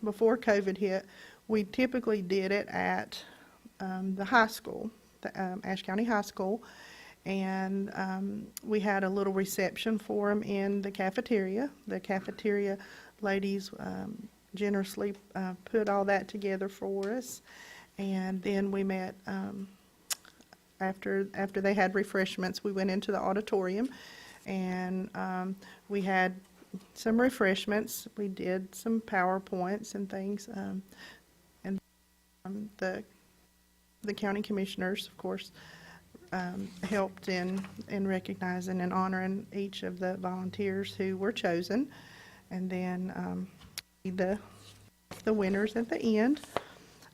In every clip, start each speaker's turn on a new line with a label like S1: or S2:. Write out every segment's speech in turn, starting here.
S1: before COVID hit, we typically did it at the high school, the Ashe County High School, and we had a little reception for them in the cafeteria. The cafeteria ladies generously put all that together for us, and then we met after they had refreshments. We went into the auditorium, and we had some refreshments. We did some PowerPoints and things, and the county commissioners, of course, helped in recognizing and honoring each of the volunteers who were chosen, and then the winners at the end.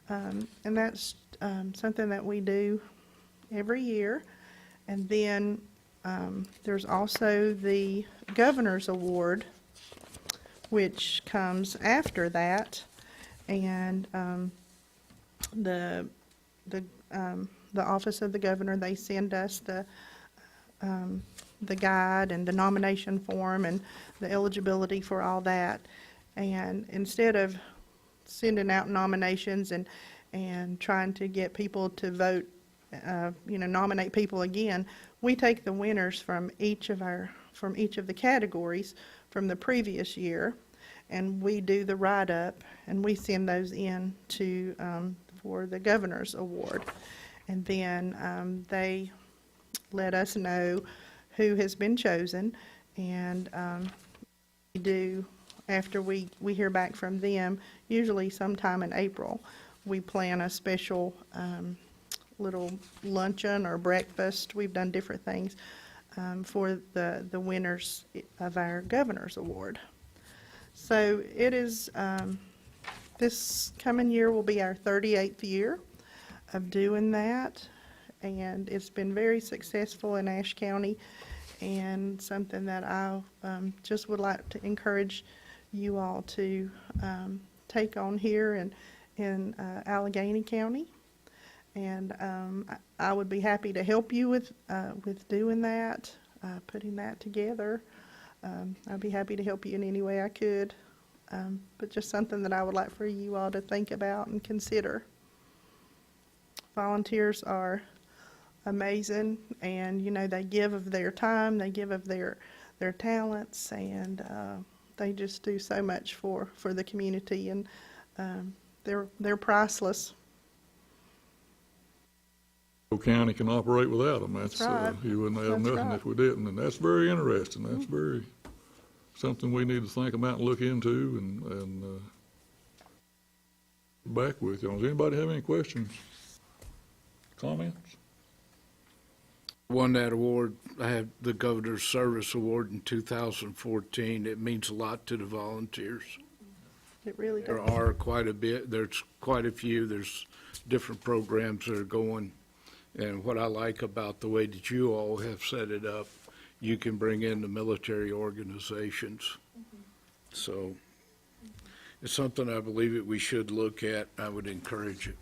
S1: And that's something that we do every year. And then there's also the Governor's Award, which comes after that, and the Office of the Governor, they send us the guide and the nomination form and the eligibility for all that. And instead of sending out nominations and trying to get people to vote, nominate people again, we take the winners from each of the categories from the previous year, and we do the write-up, and we send those in to for the Governor's Award. And then they let us know who has been chosen, and we do, after we hear back from them, usually sometime in April, we plan a special little luncheon or breakfast. We've done different things for the winners of our Governor's Award. So it is, this coming year will be our 38th year of doing that, and it's been very successful in Ashe County, and something that I just would like to encourage you all to take on here in Alleghany County. And I would be happy to help you with doing that, putting that together. I'd be happy to help you in any way I could, but just something that I would like for you all to think about and consider. Volunteers are amazing, and they give of their time, they give of their talents, and they just do so much for the community, and they're priceless.
S2: County can operate without them. That's
S1: right.
S2: You wouldn't have
S1: That's
S2: nothing
S1: right.
S2: if we didn't, and that's very interesting. That's very something we need to think about and look into and back with you. Does anybody have any questions, comments?
S3: Won that award. I had the Governor's Service Award in 2014. It means a lot to the volunteers.
S1: It really does.
S3: There are quite a bit. There's quite a few. There's different programs that are going. And what I like about the way that you all have set it up, you can bring in the military organizations. Mm-hmm. So it's something I believe that we should look at. I would encourage it.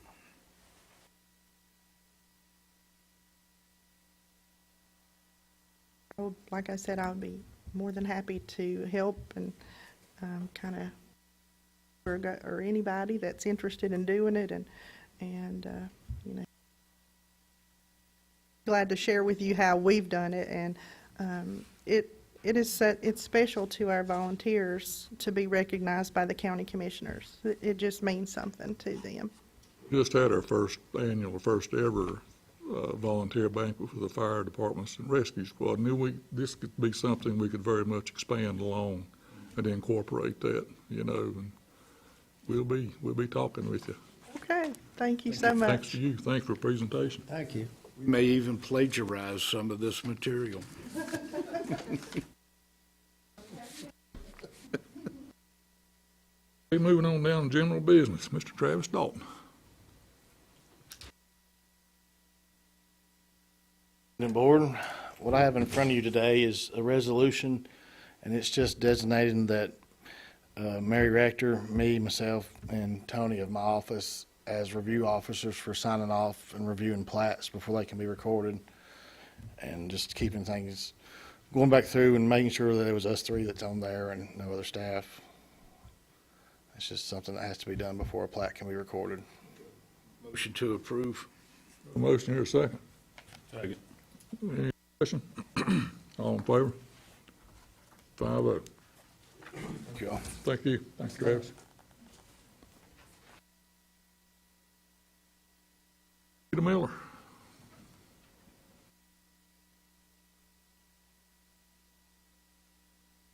S1: Like I said, I would be more than happy to help and or anybody that's interested in doing it, and glad to share with you how we've done it. And it's special to our volunteers to be recognized by the county commissioners. It just means something to them.
S2: Just had our first ever volunteer banquet for the fire departments and rescue squad. Knew this could be something we could very much expand along and incorporate that, and we'll be talking with you.
S1: Okay, thank you so much.
S2: Thanks to you. Thanks for the presentation.
S4: Thank you.
S3: We may even plagiarize some of this material.
S2: Okay, moving on down to general business. Mr. Travis Dalton.
S4: Board, what I have in front of you today is a resolution, and it's just designating that Mary Rector, me, myself, and Tony of my office as review officers for signing off and reviewing plats before they can be recorded, and just keeping things, going back through and making sure that it was us three that's on there and no other staff. It's just something that has to be done before a plat can be recorded.
S3: Motion to approve.
S2: A motion here, a second.
S3: Second.
S2: Any discussion? All in favor? 5-0.
S4: Thank you all.
S2: Thank you. Thanks, Travis. Peter Miller.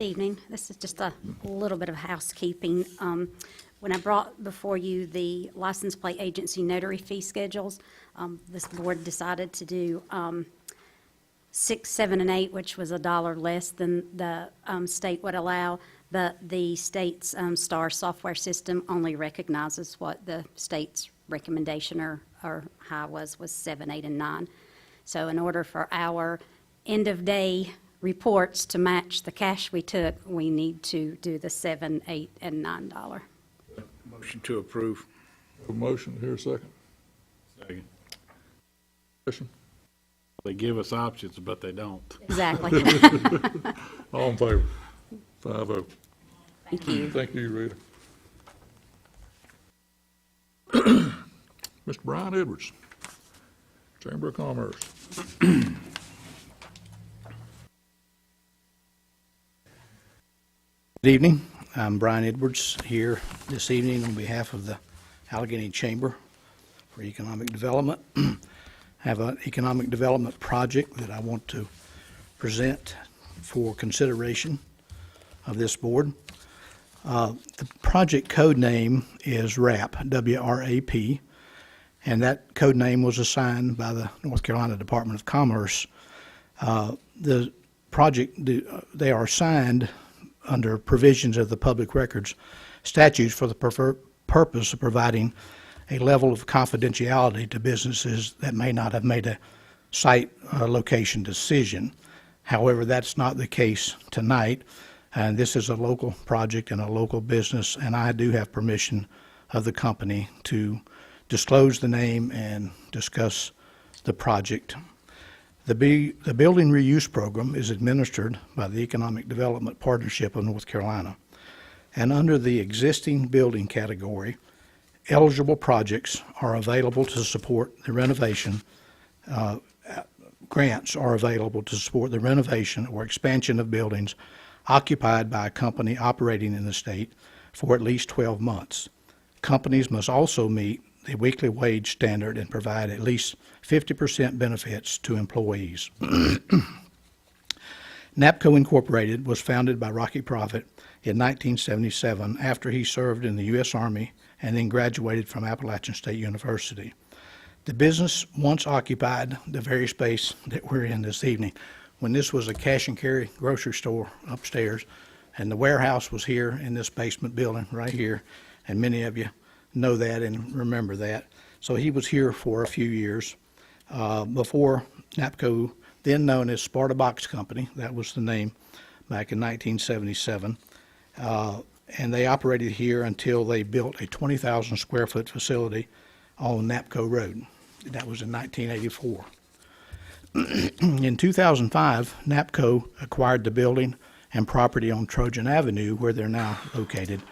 S5: Evening. This is just a little bit of housekeeping. When I brought before you the license plate agency notary fee schedules, this board decided to do 6, 7, and 8, which was $1 less than the state would allow, but the state's STAR software system only recognizes what the state's recommendation or high was 7, 8, and 9. So in order for our end-of-day reports to match the cash we took, we need to do the $7, 8, and $9.
S3: Motion to approve.
S2: A motion here, a second.
S6: Second.
S2: Discussion?
S6: They give us options, but they don't.
S5: Exactly.
S2: All in favor? 5-0.
S5: Thank you.
S2: Thank you, Rita. Mr. Brian Edwards, Chamber of Commerce.
S7: Good evening. I'm Brian Edwards here this evening on behalf of the Alleghany Chamber for Economic Development. I have an economic development project that I want to present for consideration of this board. The project code name is WRAP, W-R-A-P, and that code name was assigned by the North Carolina Department of Commerce. The project, they are signed under provisions of the public records statutes for the purpose of providing a level of confidentiality to businesses that may not have made a site location decision. However, that's not the case tonight, and this is a local project and a local business, and I do have permission of the company to disclose the name and discuss the project. The building reuse program is administered by the Economic Development Partnership of North Carolina. And under the existing building category, eligible projects are available to support the renovation. Grants are available to support the renovation or expansion of buildings occupied by a company operating in the state for at least 12 months. Companies must also meet the weekly wage standard and provide at least 50% benefits to employees. NAPCO Incorporated was founded by Rocky Profit in 1977 after he served in the U.S. Army and then graduated from Appalachian State University. The business once occupied the very space that we're in this evening. When this was a cash and carry grocery store upstairs, and the warehouse was here in this basement building right here, and many of you know that and remember that. So he was here for a few years before NAPCO, then known as Sparta Box Company, that was the name back in 1977, and they operated here until they built a 20,000 square foot facility on NAPCO Road. That was in 1984. In 2005, NAPCO acquired the building and property on Trojan Avenue, where they're now located.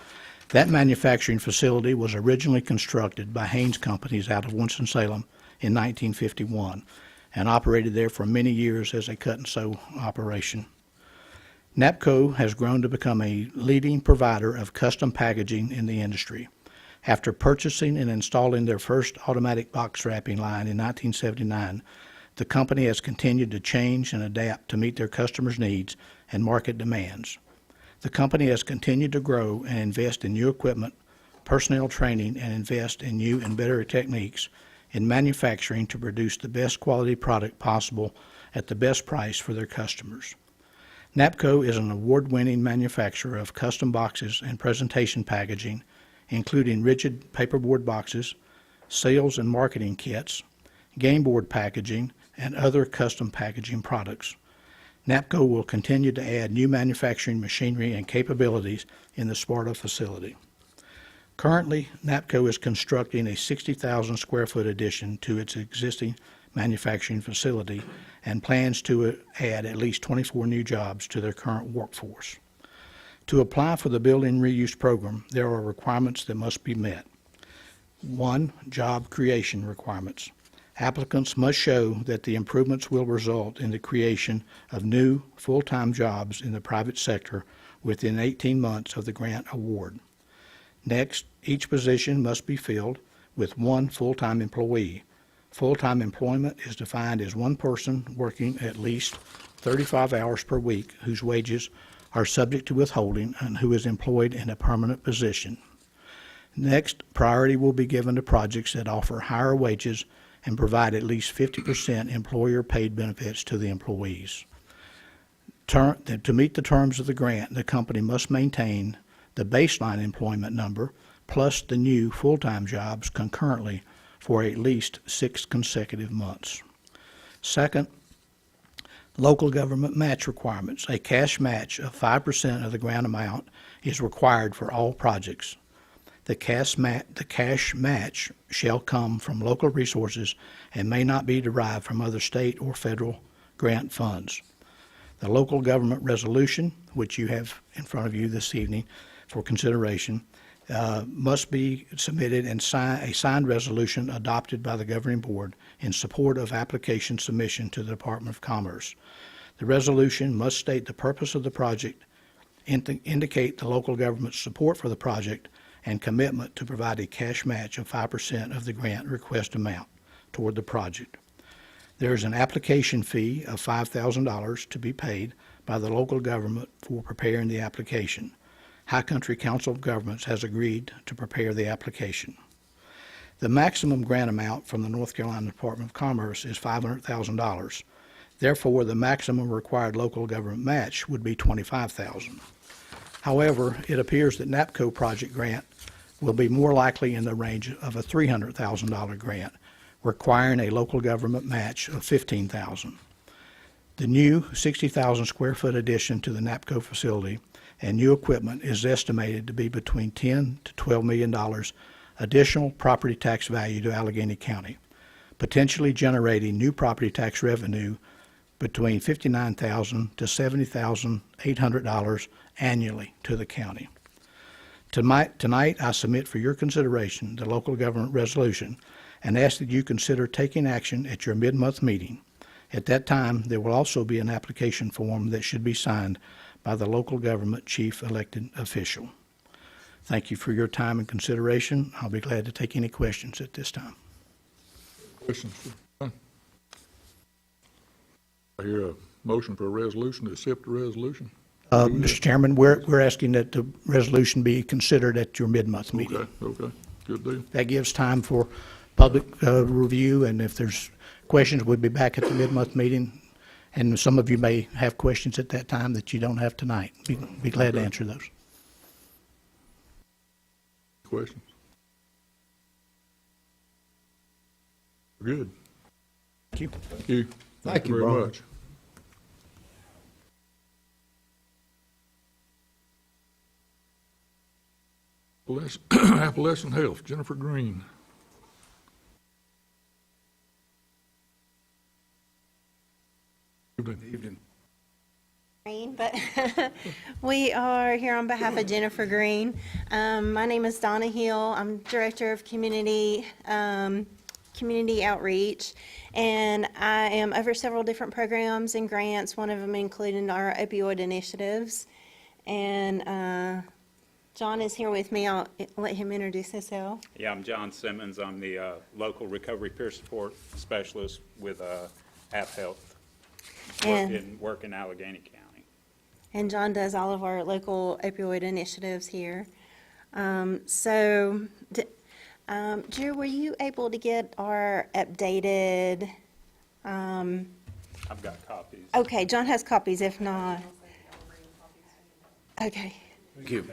S7: That manufacturing facility was originally constructed by Haynes Companies out of Winston-Salem in 1951 and operated there for many years as a cut and sew operation. NAPCO has grown to become a leading provider of custom packaging in the industry. After purchasing and installing their first automatic box wrapping line in 1979, the company has continued to change and adapt to meet their customers' needs and market demands. The company has continued to grow and invest in new equipment, personnel training, and invest in new and better techniques in manufacturing to produce the best quality product possible at the best price for their customers. NAPCO is an award-winning manufacturer of custom boxes and presentation packaging, including rigid paperboard boxes, sales and marketing kits, game board packaging, and other custom packaging products. NAPCO will continue to add new manufacturing machinery and capabilities in the Sparta facility. Currently, NAPCO is constructing a 60,000 square foot addition to its existing manufacturing facility and plans to add at least 24 new jobs to their current workforce. To apply for the building reuse program, there are requirements that must be met. 1, job creation requirements. Applicants must show that the improvements will result in the creation of new full-time jobs in the private sector within 18 months of the grant award. Next, each position must be filled with 1 full-time employee. Full-time employment is defined as 1 person working at least 35 hours per week whose wages are subject to withholding and who is employed in a permanent position. Next, priority will be given to projects that offer higher wages and provide at least 50% employer-paid benefits to the employees. To meet the terms of the grant, the company must maintain the baseline employment number plus the new full-time jobs concurrently for at least 6 consecutive months. Second, local government match requirements. A cash match of 5% of the grant amount is required for all projects. The cash match shall come from local resources and may not be derived from other state or federal grant funds. The local government resolution, which you have in front of you this evening for consideration, must be submitted and a signed resolution adopted by the governing board in support of application submission to the Department of Commerce. The resolution must state the purpose of the project, indicate the local government's support for the project, and commitment to provide a cash match of 5% of the grant request amount toward the project. There is an application fee of $5,000 to be paid by the local government for preparing the application. High Country Council of Governments has agreed to prepare the application. The maximum grant amount from the North Carolina Department of Commerce is $500,000. Therefore, the maximum required local government match would be $25,000. However, it appears that NAPCO project grant will be more likely in the range of a $300,000 grant, requiring a local government match of $15,000. The new 60,000 square foot addition to the NAPCO facility and new equipment is estimated to be between $10 to $12 million additional property tax value to Alleghany County, potentially generating new property tax revenue between $59,000 to $70,800 annually to the county. Tonight, I submit for your consideration the local government resolution and ask that you consider taking action at your mid-month meeting. At that time, there will also be an application form that should be signed by the local government chief elected official. Thank you for your time and consideration. I'll be glad to take any questions at this time.
S2: Questions for John? I hear a motion for a resolution to accept the resolution.
S7: Mr. Chairman, we're asking that the resolution be considered at your mid-month meeting.
S2: Okay, good deal.
S7: That gives time for public review, and if there's questions, we'll be back at the mid-month meeting. And some of you may have questions at that time that you don't have tonight. Be glad to answer those.
S2: Questions? Good.
S7: Thank you.
S2: Thank you.
S8: Thank you,
S2: very
S8: Brian.
S2: much. Appalachian Health, Jennifer Green.
S3: Evening.
S9: But we are here on behalf of Jennifer Green. My name is Donna Hill. I'm Director of Community Outreach, and I am over several different programs and grants, one of them including our opioid initiatives. And John is here with me. I'll let him introduce himself.
S10: Yeah, I'm John Simmons. I'm the local recovery peer support specialist with App Health. Work in Alleghany County.
S9: And John does all of our local opioid initiatives here. Drew, were you able to get our updated?
S10: I've got copies.
S9: Okay, John has copies, if not. Okay.
S3: Thank you.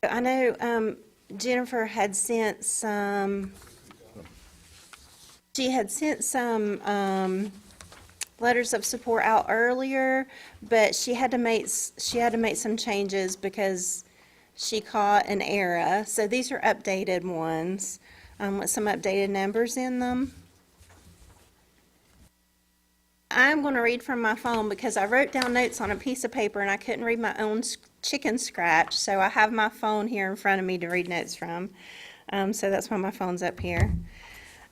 S9: I know Jennifer had sent some, letters of support out earlier, but she had to make some changes because she caught an error. So these are updated ones, with some updated numbers in them. I'm going to read from my phone because I wrote down notes on a piece of paper and I couldn't read my own chicken scratch. So I have my phone here in front of me to read notes from. So that's why my phone's up here.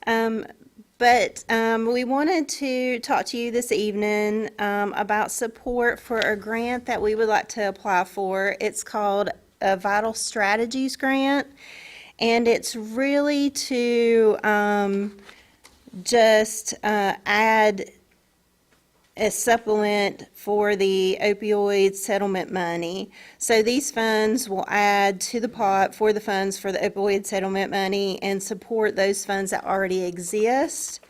S9: But we wanted to talk to you this evening about support for a grant that we would like to apply for. It's called a Vital Strategies Grant, and it's really to just add a supplement for the opioid settlement money. So these funds will add to the pot for the funds for the opioid settlement money and support those funds that already exist.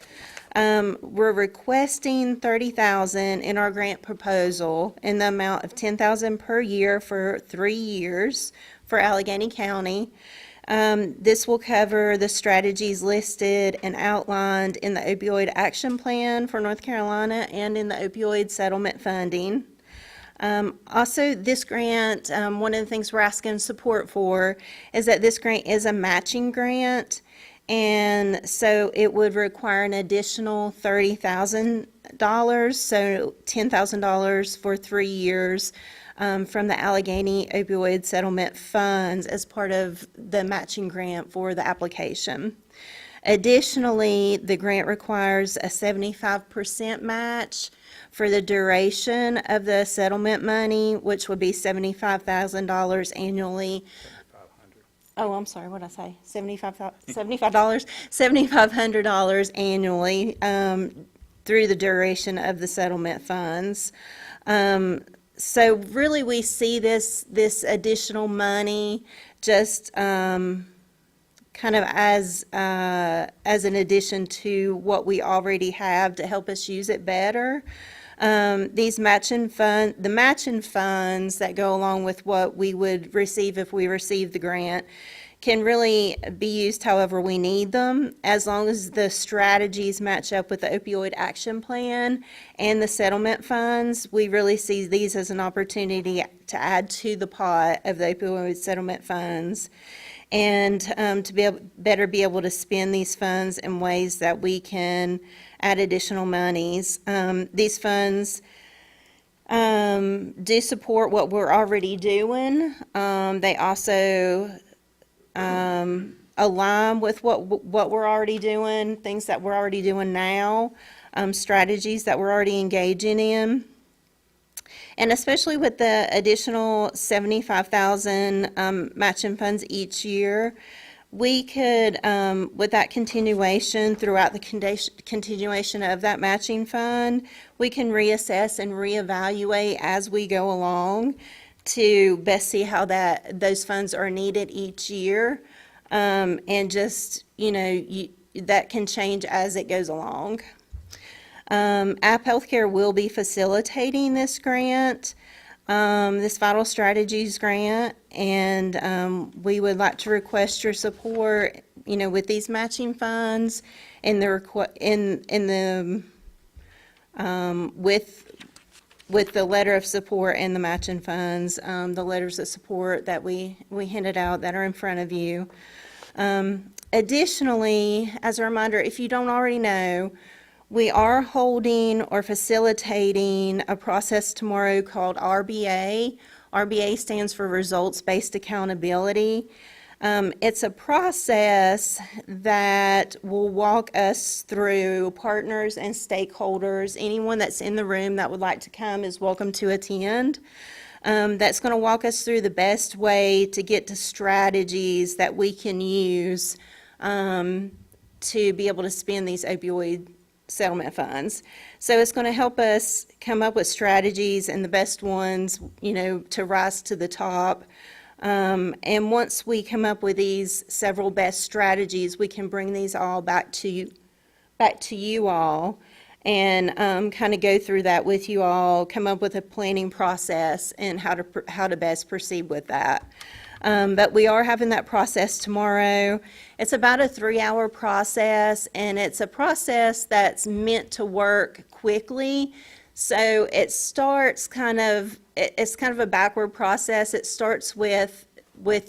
S9: We're requesting $30,000 in our grant proposal in the amount of $10,000 per year for 3 years for Alleghany County. This will cover the strategies listed and outlined in the opioid action plan for North Carolina and in the opioid settlement funding. Also, this grant, one of the things we're asking support for is that this grant is a matching grant, and so it would require an additional $30,000, so $10,000 for 3 years. From the Alleghany opioid settlement funds as part of the matching grant for the application. Additionally, the grant requires a 75% match for the duration of the settlement money, which would be $75,000 annually. Oh, I'm sorry, what did I say? $7,500 annually through the duration of the settlement funds. So really, we see this additional money just kind of as an addition to what we already have to help us use it better. The matching funds that go along with what we would receive if we receive the grant can really be used however we need them, as long as the strategies match up with the opioid action plan and the settlement funds. We really see these as an opportunity to add to the pot of the opioid settlement funds and to better be able to spend these funds in ways that we can add additional monies. These funds do support what we're already doing. They also align with what we're already doing, things that we're already doing now, strategies that we're already engaging in. And especially with the additional $75,000 matching funds each year, we could, with that continuation throughout the continuation of that matching fund, we can reassess and reevaluate as we go along to best see how those funds are needed each year. And just, that can change as it goes along. App Healthcare will be facilitating this grant, this Vital Strategies grant, and we would like to request your support, with these matching funds and with the letter of support and the matching funds, the letters of support that we handed out that are in front of you. Additionally, as a reminder, if you don't already know, we are holding or facilitating a process tomorrow called RBA. RBA stands for Results-Based Accountability. It's a process that will walk us through partners and stakeholders. Anyone that's in the room that would like to come is welcome to attend. That's going to walk us through the best way to get to strategies that we can use to be able to spend these opioid settlement funds. So it's going to help us come up with strategies and the best ones, to rise to the top. And once we come up with these several best strategies, we can bring these all back to you all and kind of go through that with you all, come up with a planning process and how to best proceed with that. But we are having that process tomorrow. It's about a 3-hour process, and it's a process that's meant to work quickly. So it starts it's kind of a backward process. It starts with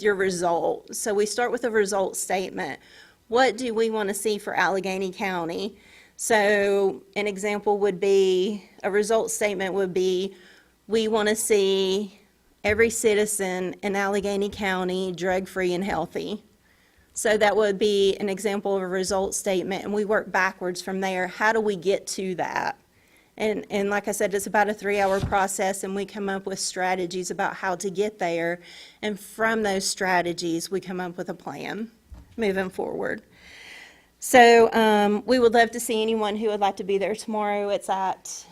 S9: your result. So we start with a result statement. What do we want to see for Alleghany County? So an example would be, a result statement would be, we want to see every citizen in Alleghany County drug-free and healthy. So that would be an example of a result statement, and we work backwards from there. How do we get to that? And like I said, it's about a 3-hour process, and we come up with strategies about how to get there. And from those strategies, we come up with a plan moving forward. So we would love to see anyone who would like to be there tomorrow. It's at,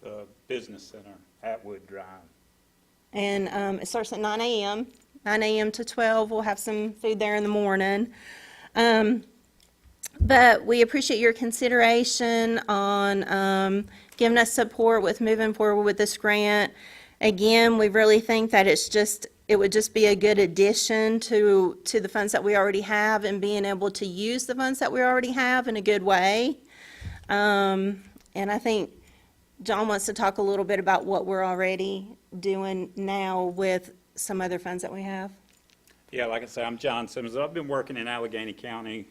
S10: The Business Center, Atwood Drive.
S9: and it starts at 9 a.m., 9 a.m. to 12. We'll have some food there in the morning. But we appreciate your consideration on giving us support with moving forward with this grant. Again, we really think that it would just be a good addition to the funds that we already have, and being able to use the funds that we already have in a good way. And I think John wants to talk a little bit about what we're already doing now with some other funds that we have.
S10: Yeah, like I said, I'm John Simmons. I've been working in Alleghany County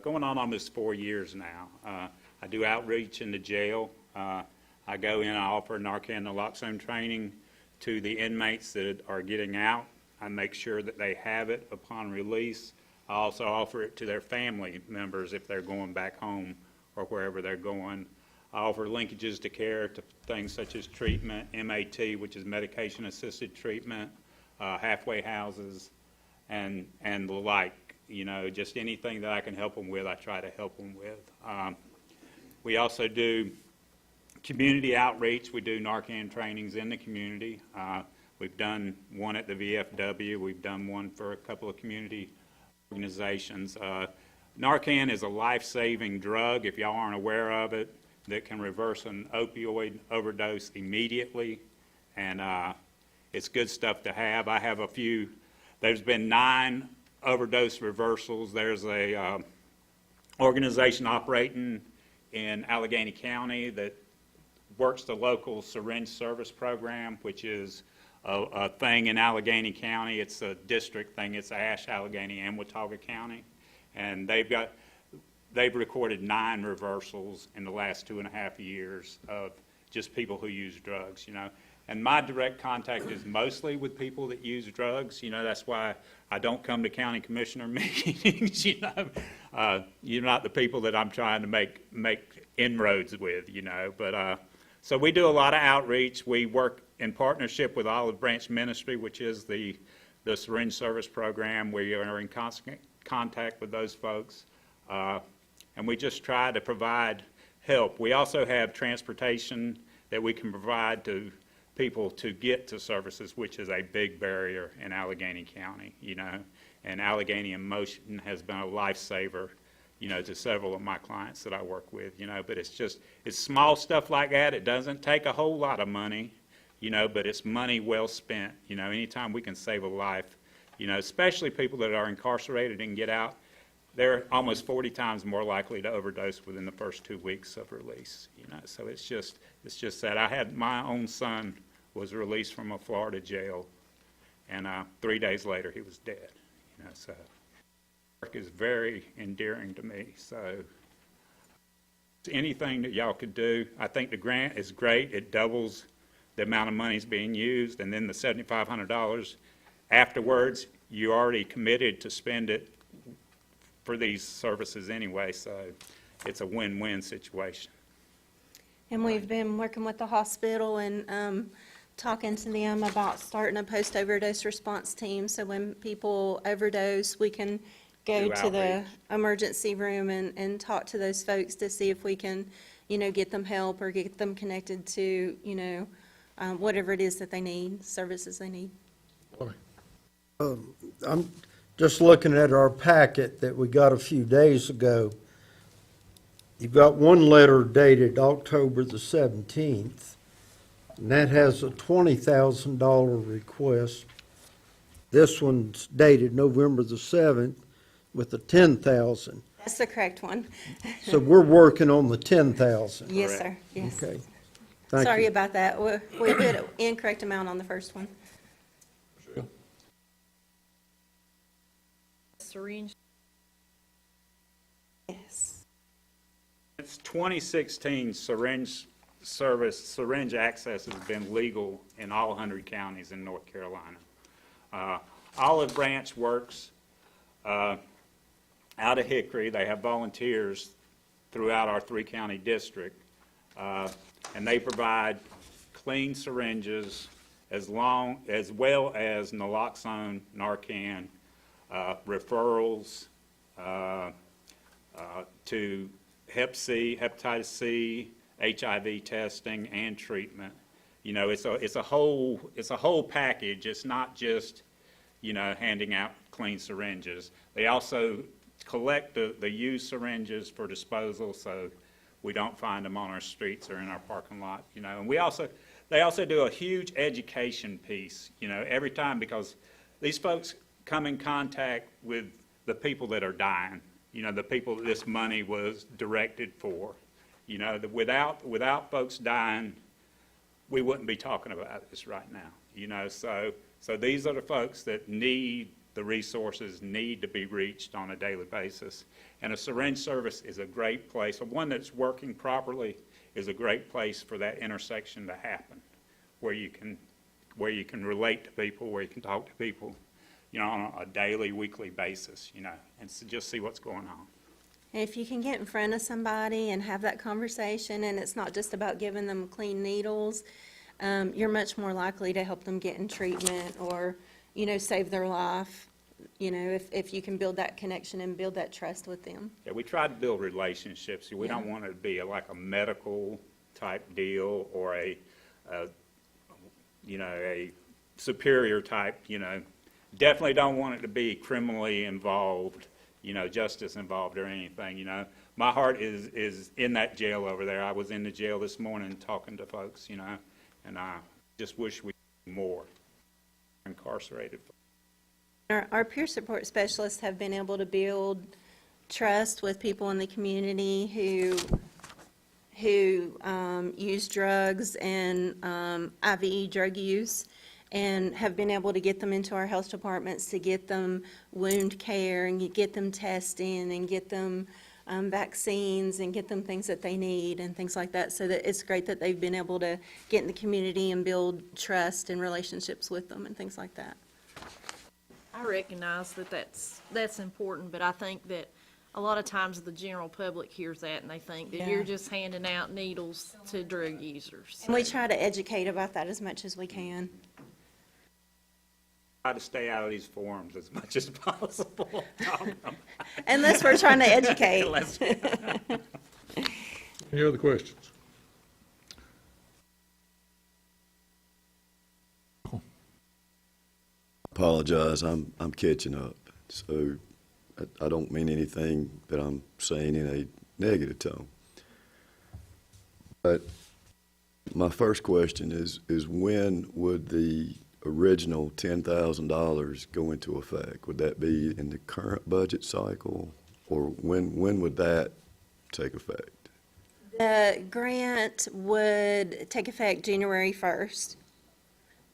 S10: going on almost 4 years now. I do outreach in the jail. I go in, I offer Narcan naloxone training to the inmates that are getting out. I make sure that they have it upon release. I also offer it to their family members if they're going back home or wherever they're going. I offer linkages to care to things such as treatment, MAT, which is medication-assisted treatment, halfway houses, and the like. You know, just anything that I can help them with, I try to help them with. We also do community outreach. We do Narcan trainings in the community. We've done one at the VFW. We've done one for a couple of community organizations. Narcan is a life-saving drug, if y'all aren't aware of it, that can reverse an opioid overdose immediately, and it's good stuff to have. I have a few. There's been 9 overdose reversals. There's a organization operating in Alleghany County that works the local syringe service program, which is a thing in Alleghany County. It's a district thing. It's Ashe, Alleghany, and Watauga County, and they've recorded 9 reversals in the last 2.5 years of just people who use drugs, you know. And my direct contact is mostly with people that use drugs. You know, that's why I don't come to county commissioner meetings, you know. You're not the people that I'm trying to make inroads with, you know. But so we do a lot of outreach. We work in partnership with Olive Branch Ministry, which is the syringe service program. We are in constant contact with those folks. And we just try to provide help. We also have transportation that we can provide to people to get to services, which is a big barrier in Alleghany County, you know. And Alleghany in Motion has been a lifesaver, you know, to several of my clients that I work with, you know. But it's small stuff like that. It doesn't take a whole lot of money, you know, but it's money well spent. You know, anytime we can save a life, you know, especially people that are incarcerated and get out, they're almost 40 times more likely to overdose within the first 2 weeks of release, you know. So it's just that I had my own son was released from a Florida jail, and 3 days later he was dead, you know. So work is very endearing to me. So anything that y'all could do, I think the grant is great. It doubles the amount of money is being used, and then the $7,500 afterwards, you already committed to spend it for these services anyway, so it's a win-win situation.
S9: And we've been working with the hospital and talking to them about starting a post-overdose response team. So when people overdose, we can go
S10: Do
S9: to the
S10: outreach.
S9: emergency room and talk to those folks to see if we can, you know, get them help or get them connected to, you know, whatever it is that they need, services they need.
S8: I'm just looking at our packet that we got a few days ago. You've got one letter dated October the 17th, and that has a $20,000 request. This one's dated November the 7th with a $10,000.
S9: That's the correct one.
S8: So we're working on the $10,000.
S9: Yes, sir, yes.
S8: Okay. Thank
S9: Sorry
S8: you.
S9: about that. We put an incorrect amount on the first one.
S11: Syringe.
S9: Yes.
S10: Since 2016, syringe access has been legal in all 100 counties in North Carolina. Olive Branch works out of Hickory. They have volunteers throughout our 3-county district, and they provide clean syringes as well as naloxone, Narcan, referrals to Hep C, hepatitis C, HIV testing, and treatment. You know, it's a whole package. It's not just, you know, handing out clean syringes. They also collect the used syringes for disposal, so we don't find them on our streets or in our parking lot. You know, and they also do a huge education piece. You know, every time, because these folks come in contact with the people that are dying. You know, the people that this money was directed for. You know, without folks dying, we wouldn't be talking about this right now. You know, so these are the folks that need the resources, need to be reached on a daily basis. And a syringe service is a great place, one that's working properly is a great place for that intersection to happen, where you can relate to people, where you can talk to people, you know, on a daily, weekly basis, you know, and so just see what's going on.
S9: If you can get in front of somebody and have that conversation, and it's not just about giving them clean needles, you're much more likely to help them get in treatment or, you know, save their life, you know, if you can build that connection and build that trust with them.
S10: Yeah, we try to build relationships. We don't want it to be like a medical type deal or a superior type, you know. Definitely don't want it to be criminally involved, you know, justice involved or anything, you know. My heart is in that jail over there. I was in the jail this morning talking to folks, you know, and I just wish we could do more incarcerated folks.
S9: Our peer support specialists have been able to build trust with people in the community who use drugs and IV drug use, and have been able to get them into our health departments to get them wound care and get them testing and get them vaccines and get them things that they need and things like that. So that it's great that they've been able to get in the community and build trust and relationships with them and things like that.
S11: I recognize that that's important, but I think that a lot of times the general public hears that and they think that
S9: Yeah.
S11: you're just handing out needles to drug users.
S9: And we try to educate about that as much as we can.
S10: Try to stay out of these forums as much as possible.
S9: Unless we're trying to educate.
S2: Any other questions?
S12: Apologize, I'm catching up. So I don't mean anything that I'm saying in a negative tone. But my first question is when would the original $10,000 go into effect? Would that be in the current budget cycle, or when would that take effect?
S9: The grant would take effect January 1st.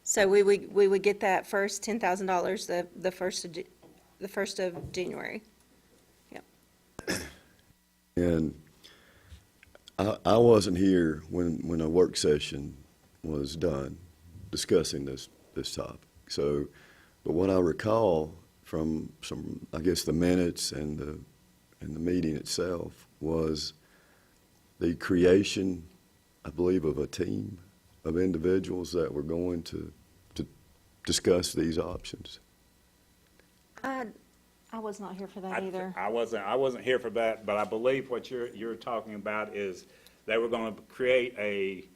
S9: So we would get that first $10,000 the first of January. Yep.
S12: And I wasn't here when a work session was done discussing this topic. So, but what I recall from I guess the minutes and the meeting itself was the creation, I believe, of a team of individuals that were going to discuss these options.
S9: I was not here for that either.
S10: I wasn't here for that, but I believe what you're talking about is they were going to create a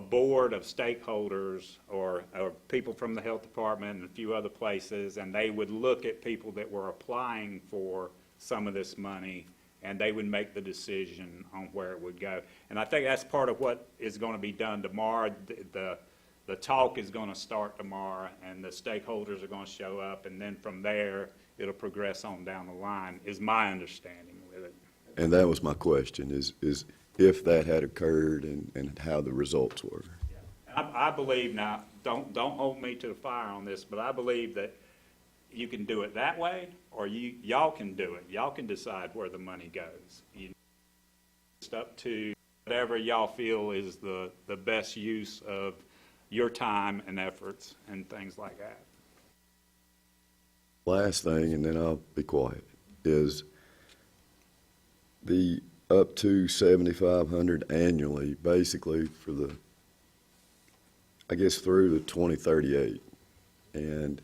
S10: board of stakeholders or people from the health department and a few other places, and they would look at people that were applying for some of this money, and they would make the decision on where it would go. And I think that's part of what is going to be done tomorrow. The talk is going to start tomorrow, and the stakeholders are going to show up, and then from there, it'll progress on down the line, is my understanding with it.
S12: And that was my question, is if that had occurred and how the results were.
S10: I believe now, don't hold me to the fire on this, but I believe that you can do it that way, or y'all can do it. Y'all can decide where the money goes. It's up to whatever y'all feel is the best use of your time and efforts and things like that.
S12: Last thing, and then I'll be quiet, is the up to 7,500 annually, basically for the, I guess, through to 2038. And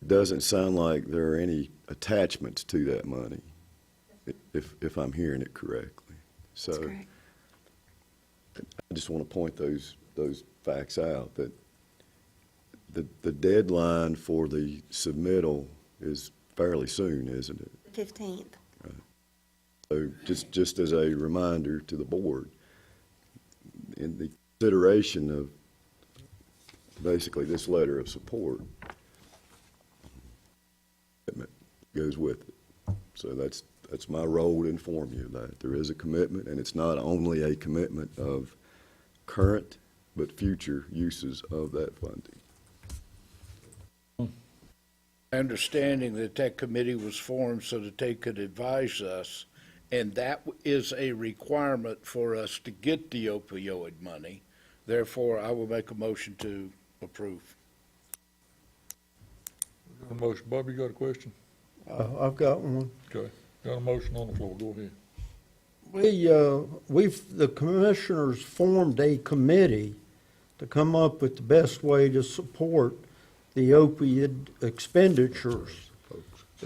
S12: it doesn't sound like there are any attachments to that money, if I'm hearing it correctly. So
S9: That's correct.
S12: I just want to point those facts out, that the deadline for the submittal is fairly soon, isn't it?
S9: 15th.
S12: So just as a reminder to the board, in the consideration of basically this letter of support, commitment goes with it. So that's my role to inform you of that. There is a commitment, and it's not only a commitment of current, but future uses of that funding.
S3: Understanding that that committee was formed so that they could advise us, and that is a requirement for us to get the opioid money. Therefore, I will make a motion to approve.
S2: Got a motion. Bobby, you got a question?
S8: I've got one.
S2: Okay. Got a motion on the floor. Go ahead.
S8: The commissioners formed a committee to come up with the best way to support the opioid expenditures.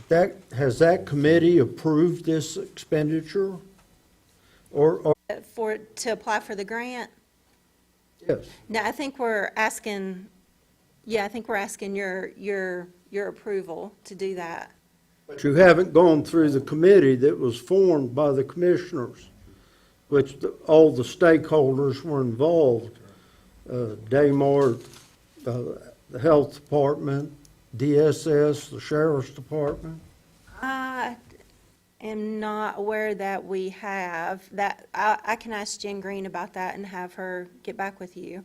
S8: But has that committee approved this expenditure? Or,
S9: To apply for the grant?
S8: yes,
S9: No, I think we're asking, I think we're asking your approval to do that.
S8: but you haven't gone through the committee that was formed by the commissioners, which all the stakeholders were involved. Daymar, the health department, DSS, the sheriff's department.
S9: I am not aware that we have that. I can ask Jen Green about that and have her get back with you.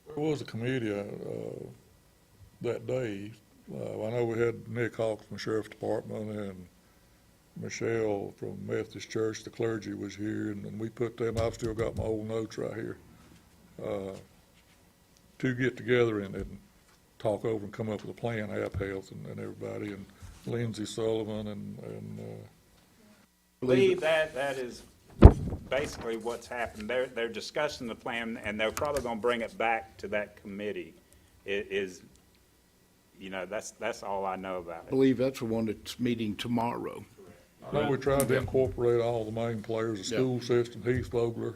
S2: There was a committee that day. I know we had Nick Hawks from the Sheriff's Department and Michelle from Methodist Church, the clergy was here, and we put them, I've still got my old notes right here, to get together and talk over and come up with a plan, App Health and everybody, and Lindsay Sullivan and
S10: I believe that is basically what's happened. They're discussing the plan, and they're probably gonna bring it back to that committee. That's all I know about
S3: I
S10: it.
S3: believe that's the one that's meeting tomorrow.
S2: I know we tried to incorporate all the main players, the
S3: Yeah.
S2: school system, Heath Vogler,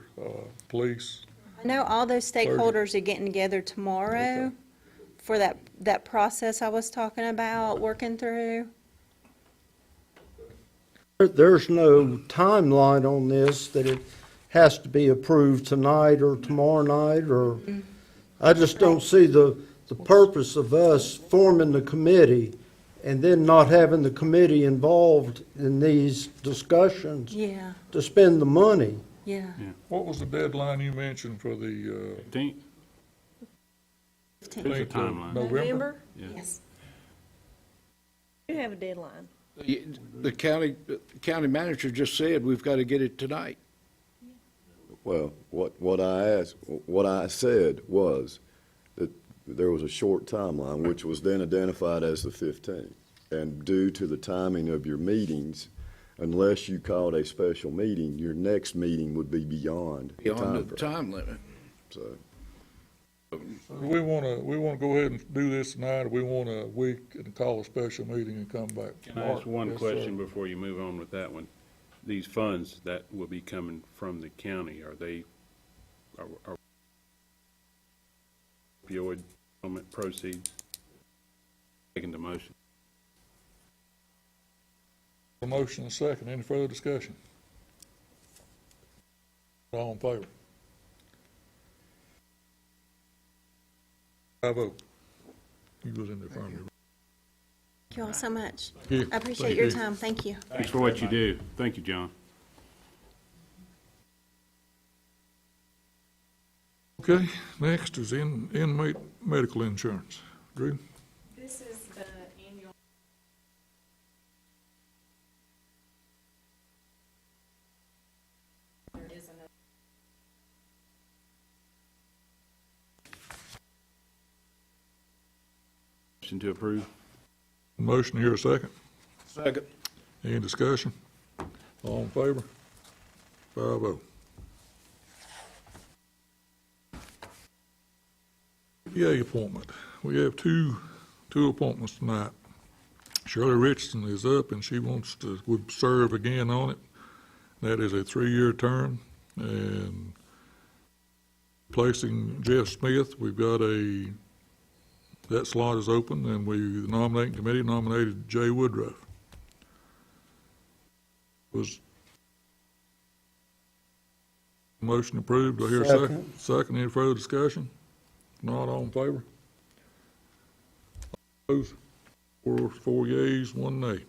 S2: police.
S9: I know all those stakeholders are getting together tomorrow for that process I was talking about, working through.
S8: There's no timeline on this that it has to be approved tonight or tomorrow night, or, I just don't see the purpose of us forming the committee and then not having the committee involved in these discussions
S9: Yeah,
S8: to spend the money.
S9: yeah.
S2: What was the deadline you mentioned for the
S6: 15th, there's a
S2: 15th of
S6: timeline.
S2: November?
S6: Yeah.
S9: Yes.
S11: You have a deadline.
S3: The county manager just said we've got to get it tonight.
S12: Well, what I said was that there was a short timeline, which was then identified as the 15th. And due to the timing of your meetings, unless you called a special meeting, your next meeting would be beyond the
S3: Beyond the
S12: timeframe.
S3: time limit.
S12: So,
S2: Do we wanna go ahead and do this tonight, or we want a week and call a special meeting and come back?
S6: Can I ask one
S2: Yes, sir.
S6: question before you move on with that one? These funds that will be coming from the county, are opioid settlement proceeds? Taking the motion.
S2: A motion and a second. Any further discussion? All in favor? 5-0. You was in the affirmative.
S9: Thank you all so much.
S2: Yeah,
S9: I appreciate
S2: thank
S9: your
S2: you.
S9: time. Thank you.
S6: Thanks for what you do. Thank you, John.
S2: Okay, next is inmate medical insurance. Drew?
S11: This is the annual.
S6: motion to approve.
S2: Motion here, a second.
S3: Second.
S2: Any discussion? All in favor? 5-0. EA appointment. We have two appointments tonight. Shirley Richardson is up and she would serve again on it. That is a 3-year term. And placing Jeff Smith, we've got that slot is open, and the nominating committee nominated Jay Woodruff. Was motion approved? Do I hear a second?
S8: Second.
S2: Second, any further discussion? Not, all in favor? Opposed? Four yeas, 1 nay.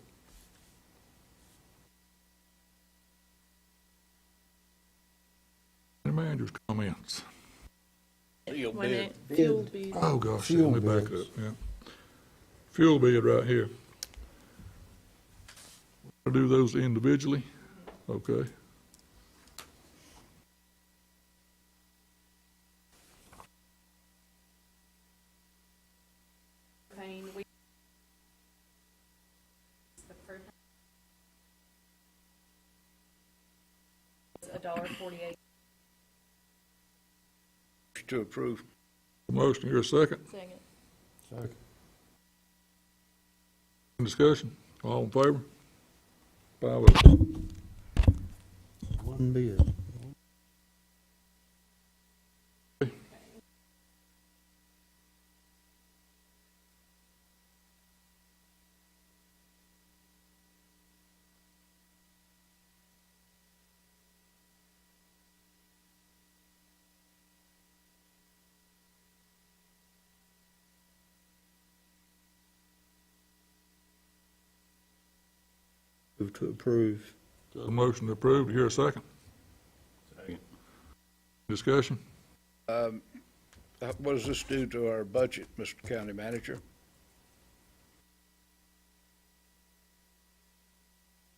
S2: Any manager's comments?
S11: When it, fuel bid.
S2: Oh, gosh,
S8: Fuel
S2: let me back
S8: bids.
S2: up, yeah. Fuel bid right here. I'll do those individually, okay?
S11: $1.48.
S3: To approve.
S2: Motion here, a second.
S11: Second.
S8: Second.
S2: Discussion, all in favor? 5-0.
S8: One bid. Move to approve.
S2: Got a motion to approve, here a second.
S6: Second.
S2: Discussion,
S3: What does this do to our budget, Mr. County Manager?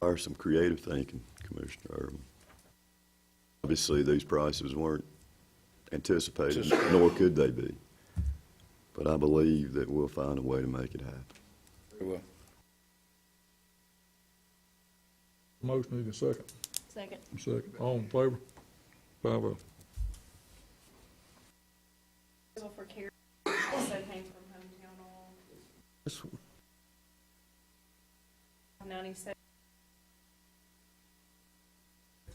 S12: Are some creative thinking, Commissioner Irwin. Obviously, these prices weren't anticipated, nor could they be. But I believe that we'll find a way to make it happen.
S3: Very well.
S2: motion, need a second.
S11: Second.
S2: Second, all in favor? 5-0.
S11: For care, also came from Hometown Oil,
S8: This one.
S11: 97.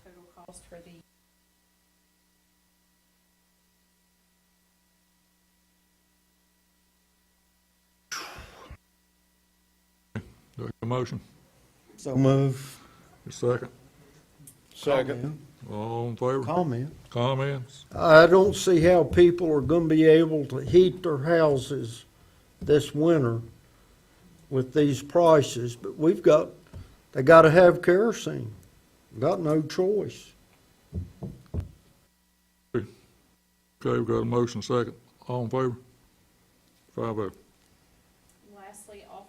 S11: Total cost for the
S2: Do I hear a motion?
S8: So move.
S2: A second,
S3: Second.
S2: all in favor?
S8: Comment.
S2: Comments?
S8: I don't see how people are gonna be able to heat their houses this winter with these prices, but they gotta have kerosene. Got no choice.
S2: Okay, we've got a motion, second, all in favor? 5-0.
S11: lastly off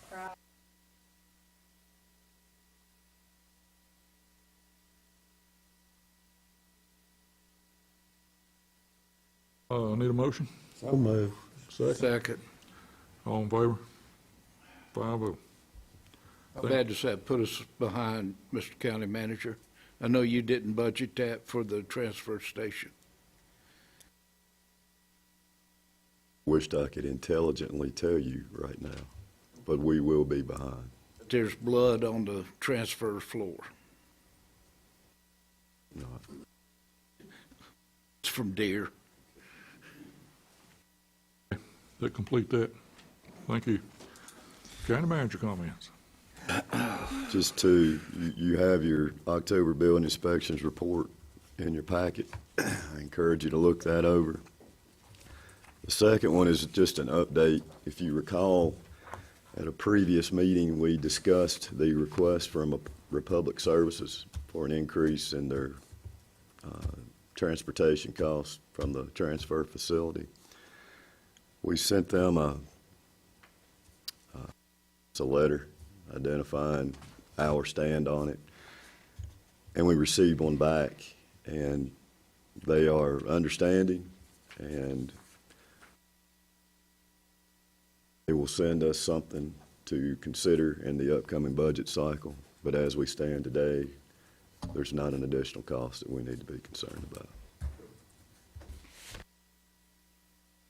S11: price.
S2: Need a motion?
S8: So move.
S2: Second,
S3: Second.
S2: all in favor? 5-0.
S3: I'm glad to say it put us behind, Mr. County Manager. I know you didn't budget that for the transfer station.
S12: Wished I could intelligently tell you right now, but we will be behind.
S3: There's blood on the transfer floor.
S12: No,
S3: It's from deer.
S2: That complete that. Thank you. County manager comments.
S12: Just two, you have your October building inspections report in your packet. I encourage you to look that over. The second one is just an update. If you recall, at a previous meeting, we discussed the request from Republic Services for an increase in their transportation costs from the transfer facility. We sent them a letter identifying our stand on it, and we received one back, and they are understanding, and They will send us something to consider in the upcoming budget cycle, but as we stand today, there's not an additional cost that we need to be concerned about.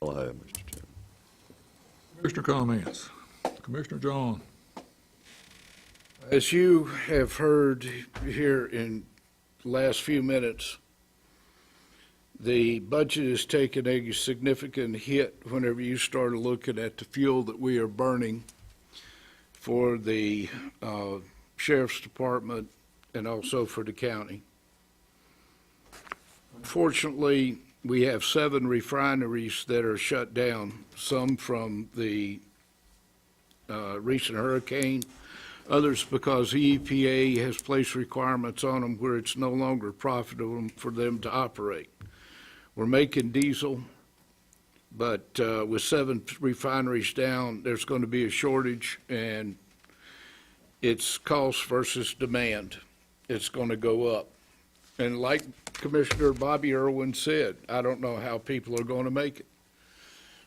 S12: All I have, Mr. Chairman.
S2: Commissioner comments. Commissioner John.
S3: As you have heard here in the last few minutes, the budget has taken a significant hit whenever you start looking at the fuel that we are burning for the sheriff's department and also for the county. Unfortunately, we have 7 refineries that are shut down, some from the recent hurricane, others because the EPA has placed requirements on them where it's no longer profitable for them to operate. We're making diesel, but with 7 refineries down, there's going to be a shortage, and it's cost versus demand. It's going to go up. And like Commissioner Bobby Irwin said, I don't know how people are going to make it.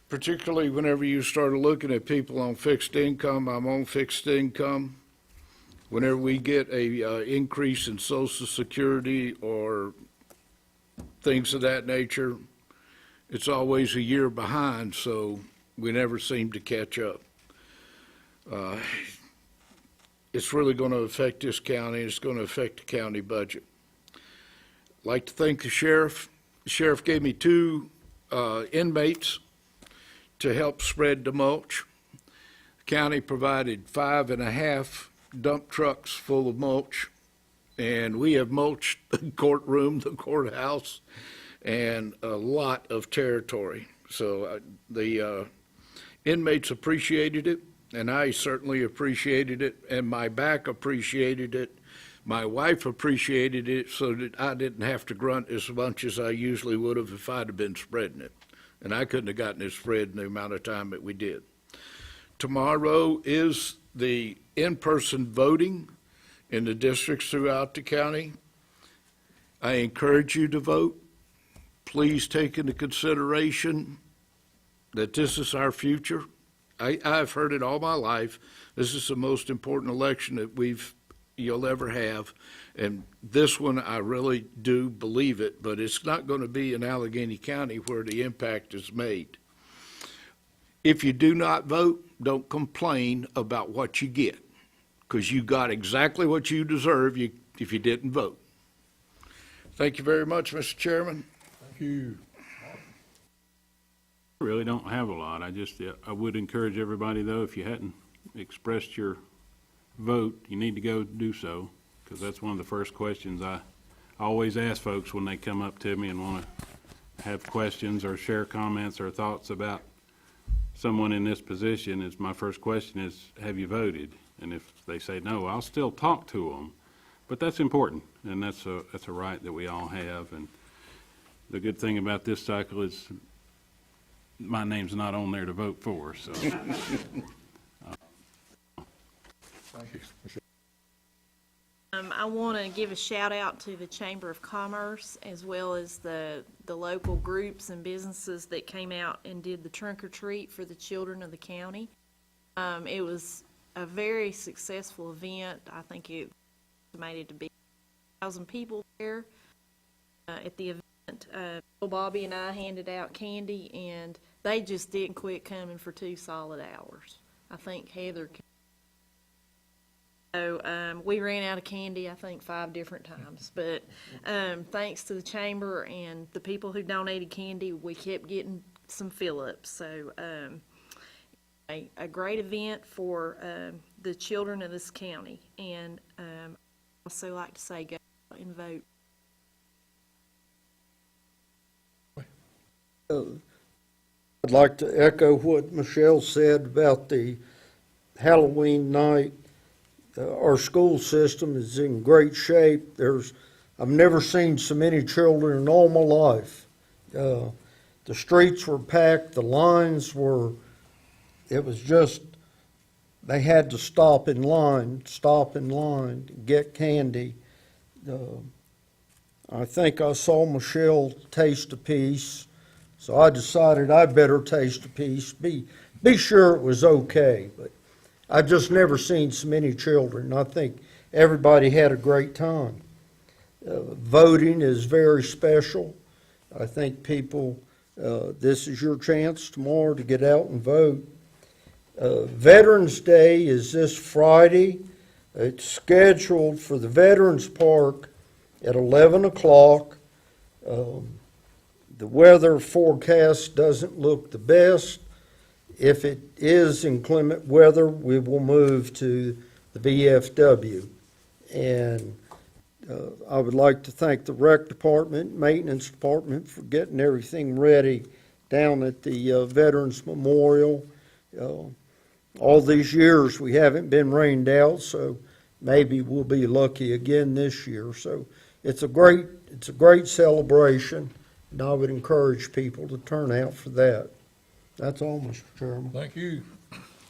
S3: Particularly whenever you start looking at people on fixed income, I'm on fixed income. Whenever we get a increase in Social Security or things of that nature, it's always a year behind, so we never seem to catch up. It's really going to affect this county. It's going to affect the county budget. I'd like to thank the sheriff. The sheriff gave me 2 inmates to help spread the mulch. The county provided 5.5 dump trucks full of mulch, and we have mulched the courtroom, the courthouse, and a lot of territory. So the inmates appreciated it, and I certainly appreciated it, and my back appreciated it. My wife appreciated it so that I didn't have to grunt as much as I usually would have if I'd have been spreading it. And I couldn't have gotten it spread in the amount of time that we did. Tomorrow is the in-person voting in the districts throughout the county. I encourage you to vote. Please take into consideration that this is our future. I've heard it all my life. This is the most important election that you'll ever have. And this one, I really do believe it, but it's not going to be in Alleghany County where the impact is made. If you do not vote, don't complain about what you get, because you got exactly what you deserve if you didn't vote. Thank you very much, Mr. Chairman.
S2: Thank you.
S6: I really don't have a lot. I would encourage everybody, though, if you hadn't expressed your vote, you need to go do so, because that's one of the first questions I always ask folks when they come up to me and want to have questions or share comments or thoughts about someone in this position. Is my first question is, have you voted? And if they say no, I'll still talk to them. But that's important, and that's a right that we all have. And the good thing about this cycle is my name's not on there to vote for, so.
S2: Thank you.
S11: I want to give a shout out to the Chamber of Commerce as well as the local groups and businesses that came out and did the trunk or treat for the children of the county. It was a very successful event. I think it estimated to be 1,000 people there at the event. Bill Bobby and I handed out candy, and they just didn't quit coming for 2 solid hours. I think Heather. So we ran out of candy, I think, 5 different times. But thanks to the chamber and the people who donated candy, we kept getting some fill-ups. So a great event for the children of this county. And I also like to say go out and vote.
S8: I'd like to echo what Michelle said about the Halloween night. Our school system is in great shape. I've never seen so many children in all my life. The streets were packed, the lines were, it was just, they had to stop in line, get candy. I think I saw Michelle taste a piece, so I decided I better taste a piece, be be sure it was okay, but I just never seen so many children. I think everybody had a great time. Voting is very special. I think people, this is your chance tomorrow to get out and vote. Veterans Day is this Friday. It's scheduled for the Veterans Park at 11 o'clock. The weather forecast doesn't look the best. If it is inclement weather, we will move to the VFW. And I would like to thank the Rec Department, Maintenance Department for getting everything ready down at the Veterans Memorial. All these years, we haven't been rained out, so maybe we'll be lucky again this year. So it's a great celebration, and I would encourage people to turn out for that. That's all, Mr. Chairman.
S2: Thank you.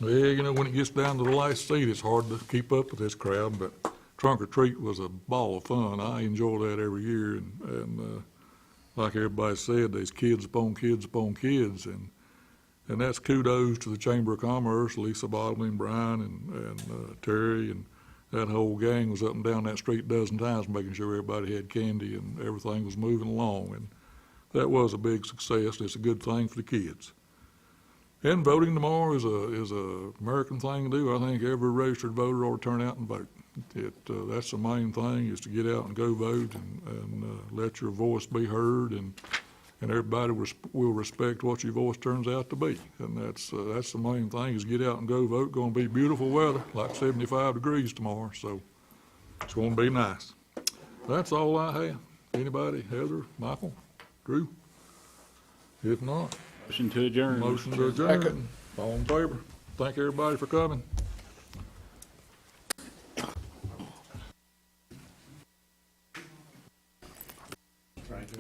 S2: Well, you know, when it gets down to the last seat, it's hard to keep up with this crowd, but Trunk or Treat was a ball of fun. I enjoy that every year, and like everybody said, there's kids upon kids upon kids, and that's kudos to the Chamber of Commerce, Lisa Bodley and Brian and Terry, and that whole gang was up and down that street a dozen times making sure everybody had candy and everything was moving along, and that was a big success. It's a good thing for the kids. And voting tomorrow is a American thing to do. I think every registered voter ought to turn out and vote. That's the main thing, is to get out and go vote and let your voice be heard, and everybody will respect what your voice turns out to be. And that's the main thing, is get out and go vote. Going to be beautiful weather, like 75 degrees tomorrow, so it's going to be nice. That's all I have. Anybody? Heather, Michael, Drew? If not,
S6: Motion to adjourn.
S2: motion to adjourn. All in favor? Thank everybody for coming.